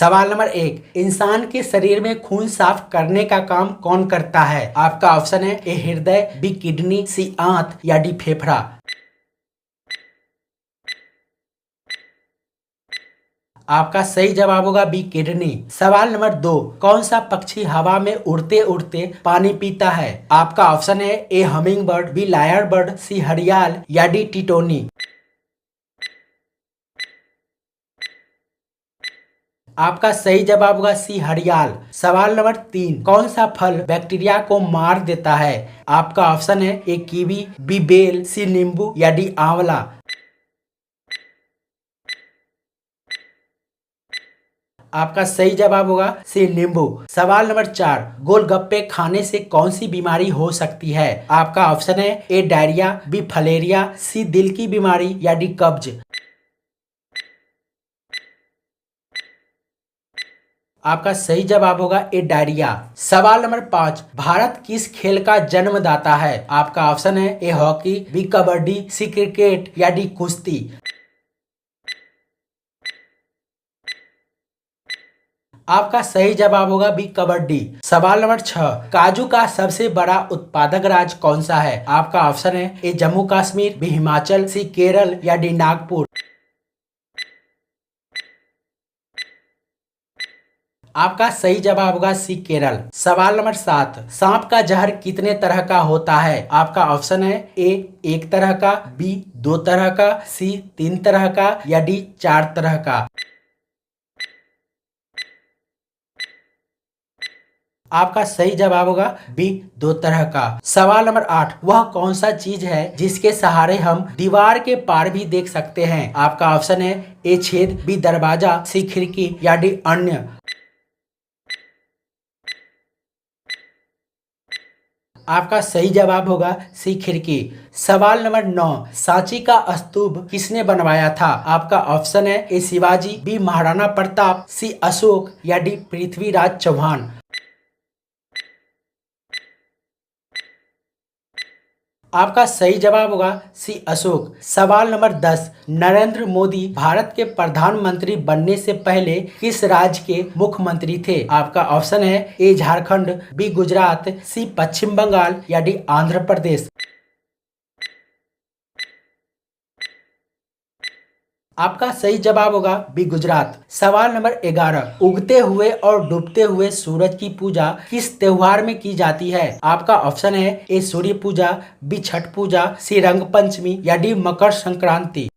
सवाल नंबर 1, इंसान के शरीर में खून साफ करने का काम कौन करता है? आपका ऑप्शन है ए हृदय, बी किडनी, सी आंत या डी फेफड़ा। आपका सही जवाब होगा बी किडनी। सवाल नंबर 2, कौन सा पक्षी हवा में उड़ते उड़ते पानी पीता है? आपका ऑप्शन है A hummingbird, B lyrebird, C हरियाल या डी टिटोनी। आपका सही जवाब होगा सी हरियाल। सवाल नंबर 3, कौन सा फल बैक्टीरिया को मार देता है? आपका ऑप्शन है ए कीवी, बी बेल, सी नींबू या डी आंवला। आपका सही जवाब होगा सी नींबू। सवाल नंबर 4, गोलगप्पे खाने से कौन सी बीमारी हो सकती है? आपका ऑप्शन है ए डायरिया, बी फलेरिया, सी दिल की बीमारी या डी कब्ज। आपका सही जवाब होगा ए डायरिया। सवाल नंबर 5, भारत किस खेल का जन्मदाता है? आपका ऑप्शन है A hockey, B kabaddi, C cricket या डी कुश्ती। आपका सही जवाब होगा बी कबड्डी। सवाल नंबर 6, काजू का सबसे बड़ा उत्पादक राज्य कौन सा है? आपका ऑप्शन है ए जम्मू कश्मीर, बी हिमाचल, सी केरल या डी नागपुर। आपका सही जवाब होगा सी केरल। सवाल नंबर 7, सांप का जहर कितने तरह का होता है? आपका ऑप्शन है ए एक तरह का, बी 2 तरह का, सी 3 तरह का या डी 4 तरह का। आपका सही जवाब होगा बी 2 तरह का। सवाल नंबर 8, वह कौन सा चीज है जिसके सहारे हम दीवार के पार भी देख सकते हैं? आपका ऑप्शन है ए छेद, बी दरवाजा, सी खिड़की या डी अन्य। आपका सही जवाब होगा सी खिड़की। सवाल नंबर 9, सांची का स्तूप किसने बनवाया था? आपका ऑप्शन है ए शिवाजी, बी महाराणा प्रताप, सी अशोक या डी पृथ्वीराज चौहान। आपका सही जवाब होगा सी अशोक। सवाल नंबर 10, नरेंद्र मोदी भारत के प्रधानमंत्री बनने से पहले किस राज्य के मुख्यमंत्री थे? आपका ऑप्शन है ए झारखंड, बी गुजरात, सी पश्चिम बंगाल या डी आंध्र प्रदेश। आपका सही जवाब होगा बी गुजरात। सवाल नंबर 11, उगते हुए और डूबते हुए सूरज की पूजा किस त्योहार में की जाती है? आपका ऑप्शन है ए सूर्य पूजा, बी छठ पूजा, सी रंग पंचमी या डी मकर संक्रांति।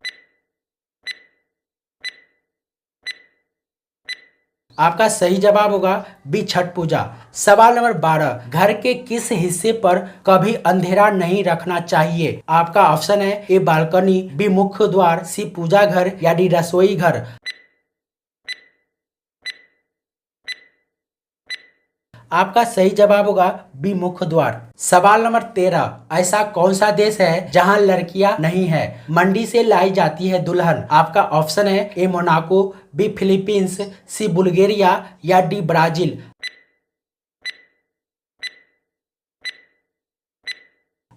आपका सही जवाब होगा बी छठ पूजा। सवाल नंबर 12, घर के किस हिस्से पर कभी अंधेरा नहीं रखना चाहिए? आपका ऑप्शन है ए बालकनी, बी मुख्य द्वार, सी पूजा घर या डी रसोई घर। आपका सही जवाब होगा बी मुख्य द्वार। सवाल नंबर 13, ऐसा कौन सा देश है जहां लड़कियां नहीं है? मंडी से लाई जाती है दुल्हन। आपका ऑप्शन है ए मोनाको, बी फिलीपींस, सी बुल्गारिया या डी ब्राजील।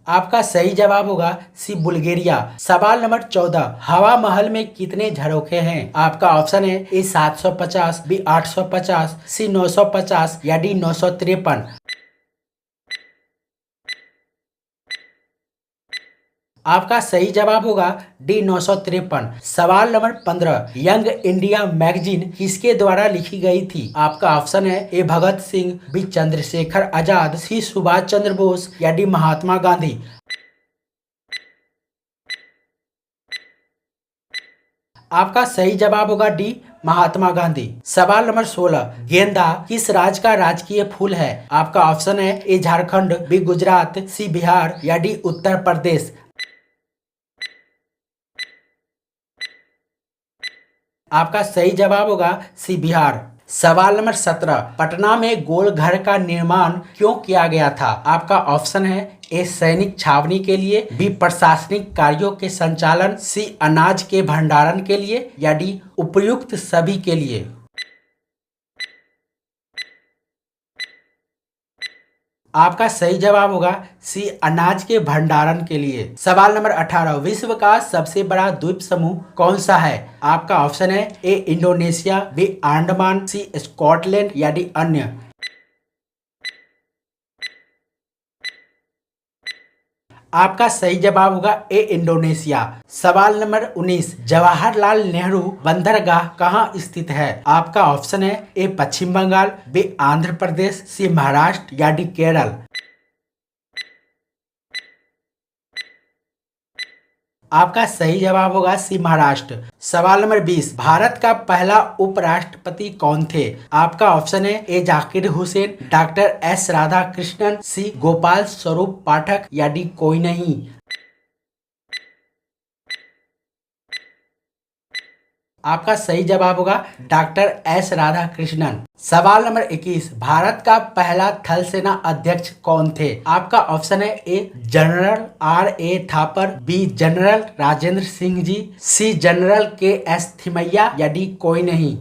आपका सही जवाब होगा सी बुल्गारिया। सवाल नंबर 14, हवा महल में कितने झरोखे हैं? आपका ऑप्शन है ए 750, बी 850, सी 950 या डी 953। आपका सही जवाब होगा डी 953। सवाल नंबर 15, यंग इंडिया मैगजीन किसके द्वारा लिखी गई थी? आपका ऑप्शन है ए भगत सिंह, बी चंद्रशेखर आजाद, सी सुभाष चंद्र बोस या डी महात्मा गांधी। आपका सही जवाब होगा डी महात्मा गांधी। सवाल नंबर 16, गेंदा किस राज्य का राजकीय फूल है? आपका ऑप्शन है ए झारखंड, बी गुजरात, सी बिहार या डी उत्तर प्रदेश। आपका सही जवाब होगा सी बिहार। सवाल नंबर 17, पटना में गोल घर का निर्माण क्यों किया गया था? आपका ऑप्शन है ए सैनिक छावनी के लिए, बी प्रशासनिक कार्यों के संचालन, सी अनाज के भंडारण के लिए या डी उपयुक्त सभी के लिए। आपका सही जवाब होगा सी, अनाज के भंडारण के लिए। सवाल नंबर 18, विश्व का सबसे बड़ा द्वीप समूह कौन सा है? आपका ऑप्शन है ए इंडोनेशिया, बी अंडमान, सी स्कॉटलैंड या डी अन्य। आपका सही जवाब होगा ए इंडोनेशिया। सवाल नंबर 19, जवाहरलाल नेहरू बंदरगाह कहाँ स्थित है? आपका ऑप्शन है ए पश्चिम बंगाल, बी आंध्र प्रदेश, सी महाराष्ट्र या डी केरल। आपका सही जवाब होगा सी, महाराष्ट्र। सवाल नंबर 20, भारत का पहला उपराष्ट्रपति कौन थे? आपका ऑप्शन है ए जाकिर हुसैन, डॉक्टर एस राधा कृष्णन, सी गोपाल स्वरूप पाठक या डी कोई नहीं। आपका सही जवाब होगा डॉक्टर एस राधा कृष्णन। सवाल नंबर 21, भारत का पहला थल सेना अध्यक्ष कौन थे? आपका ऑप्शन है a general R A Thapar, B general Rajendra Singh ji, C general के एस थिमैया या डी कोई नहीं।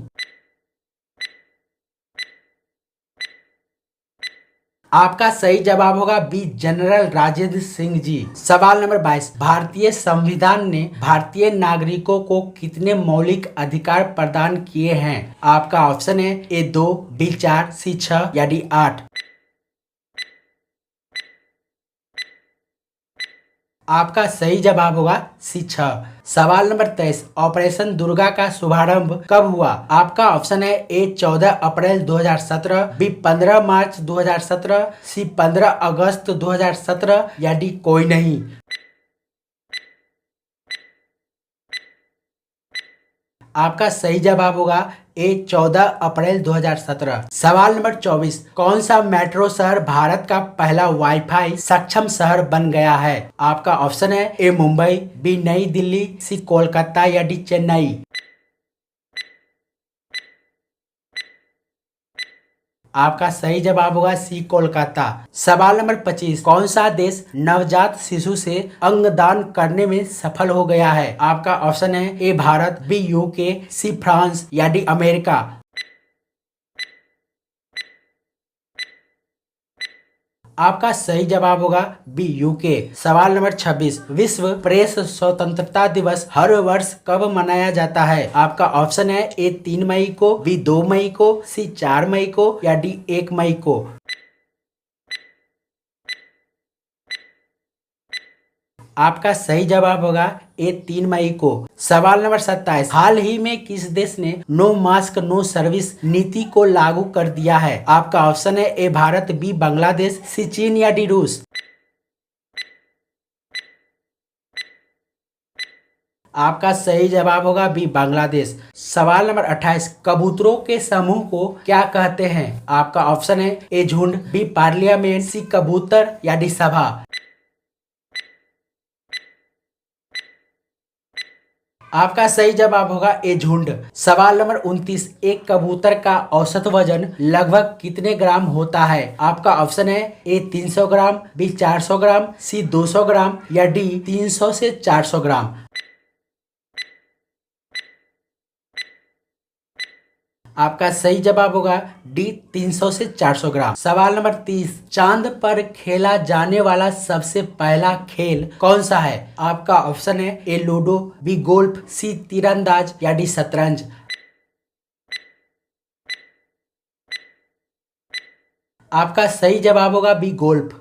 आपका सही जवाब होगा बी जनरल राजेंद्र सिंह जी। सवाल नंबर 22, भारतीय संविधान ने भारतीय नागरिकों को कितने मौलिक अधिकार प्रदान किए हैं? आपका ऑप्शन है ए 2, बी 4, सी 6 या डी 8। आपका सही जवाब होगा सी 6। सवाल नंबर 23, ऑपरेशन दुर्गा का शुभारंभ कब हुआ? आपका ऑप्शन है ए 14 अप्रैल 2017, बी 15 मार्च 2017, सी 15 अगस्त 2017 या डी कोई नहीं। आपका सही जवाब होगा ए 14 अप्रैल 2017। सवाल नंबर 24, कौन सा मेट्रो शहर भारत का पहला वाईफाई सक्षम शहर बन गया है? आपका ऑप्शन है ए मुंबई, बी नई दिल्ली, सी कोलकाता या डी चेन्नई। आपका सही जवाब होगा सी कोलकाता। सवाल नंबर 25, कौन सा देश नवजात शिशु से अंगदान करने में सफल हो गया है? आपका ऑप्शन है A Bharat, B UK, C France या डी अमेरिका। आपका सही जवाब होगा बी यूके। सवाल नंबर 26, विश्व प्रेस स्वतंत्रता दिवस हर वर्ष कब मनाया जाता है? आपका ऑप्शन है ए 3 मई को, बी 2 मई को, सी 4 मई को या डी 1 मई को। आपका सही जवाब होगा ए 3 मई को। सवाल नंबर 27, हाल ही में किस देश ने नो मास्क नो सर्विस नीति को लागू कर दिया है? आपका ऑप्शन है ए भारत, बी बांग्लादेश, सी चीन या डी रूस। आपका सही जवाब होगा बी बांग्लादेश। सवाल नंबर 28, कबूतरों के समूह को क्या कहते हैं? आपका ऑप्शन है ए झुंड, बी पार्लियामेंट, सी कबूतर या डी सभा। आपका सही जवाब होगा ए झुंड। सवाल नंबर 29, एक कबूतर का औसत वजन लगभग कितने ग्राम होता है? आपका ऑप्शन है ए 300 ग्राम, बी 400 ग्राम, सी 200 ग्राम या डी 300 से 400 ग्राम। आपका सही जवाब होगा डी 300 से 400 ग्राम। सवाल नंबर 30, चांद पर खेला जाने वाला सबसे पहला खेल कौन सा है? आपका ऑप्शन है ए लूडो, बी गोल्फ, सी तीरंदाज या डी शतरंज। आपका सही जवाब होगा बी गोल्फ।